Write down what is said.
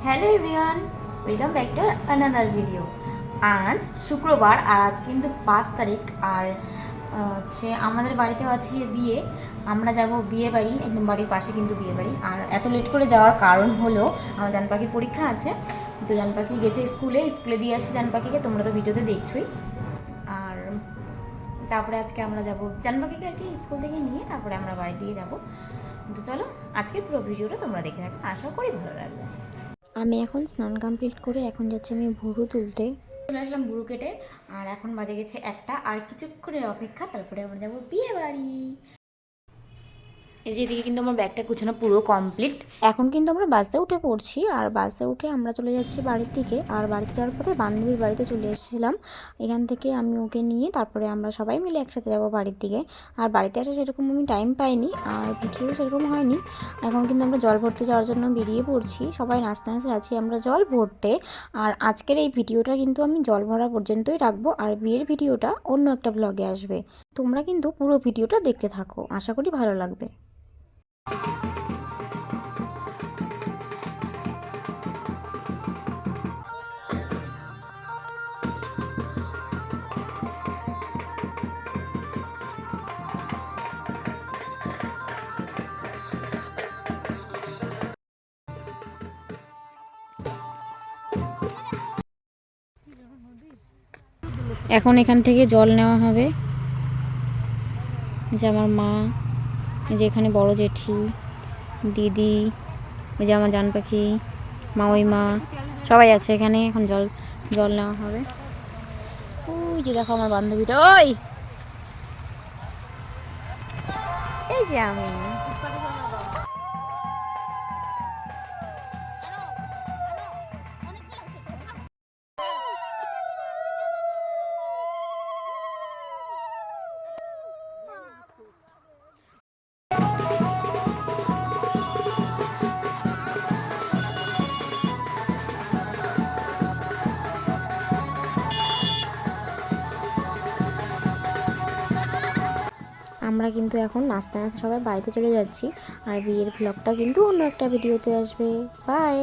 Hello everyone, welcome back to another video. আজ শুক্রবার আর আজ কিন্তু 5 তারিখ। আর হচ্ছে আমাদের বাড়িতেও আজকে বিয়ে। আমরা যাব বিয়ে বাড়ি, একদম বাড়ির পাশে কিন্তু বিয়ে বাড়ি। আর এত লেট করে যাওয়ার কারণ হলো আমার জান পাখির পরীক্ষা আছে, তো জান পাখি গেছে স্কুলে দিয়ে আসি জান পাখিকে, তোমরা তো ভিডিওতে দেখছোই। আর তারপরে আজকে আমরা যাব জান পাখিকে আর কি স্কুল থেকে নিয়ে তারপরে আমরা বাড়ির দিকে যাব। তো চলো আজকের পুরো ভিডিওটা তোমরা দেখে থাকো, আশা করি ভালো লাগবে। আমি এখন স্নান কমপ্লিট করে এখন যাচ্ছি আমি ভুরু তুলতে। চলে আসলাম ভুরু কেটে। আর এখন বাজে গেছে 1টা, আর কিছুক্ষণের অপেক্ষা, তারপরে আমরা যাবো বিয়ে বাড়ি। এই যে এদিকে কিন্তু আমার ব্যাগটা গুছানো পুরো কমপ্লিট। এখন কিন্তু আমরা বাসে উঠে পড়ছি, আর বাসে উঠে আমরা চলে যাচ্ছি বাড়ির দিকে। আর বাড়িতে যাওয়ার পথে বান্ধবীর বাড়িতে চলে এসেছিলাম। এখান থেকে আমি ওকে নিয়ে তারপরে আমরা সবাই মিলে একসাথে যাবো বাড়ির দিকে। আর বাড়িতে আসা সেরকম আমি টাইম পাইনি, আর ভিডিও সেরকম হয়নি। এখন কিন্তু আমরা জল ভরতে যাওয়ার জন্য বেরিয়ে পড়ছি, সবাই নাচতে নাচতে যাচ্ছি আমরা জল ভরতে। আর আজকের এই ভিডিওটা কিন্তু আমি জল ভরা পর্যন্তই রাখবো, আর বিয়ের ভিডিওটা অন্য একটা ব্লগে আসবে। তোমরা কিন্তু পুরো ভিডিওটা দেখতে থাকো, আশা করি ভালো লাগবে। এখন এখান থেকে জল নেওয়া হবে। যে আমার মা, যে এখানে বড় জেঠি, দিদি, ওই যে আমার জান পাখি, ওই মা, সবাই আছে এখানে। এখন জল জল নেওয়া হবে। ওই যে দেখো আমার বান্ধবীটা, ওই এই যে আমি। আমরা কিন্তু এখন নাচতে নাচতে সবাই বাড়িতে চলে যাচ্ছি। আর বিয়ের ব্লগটা কিন্তু অন্য একটা ভিডিওতে আসবে। বাই।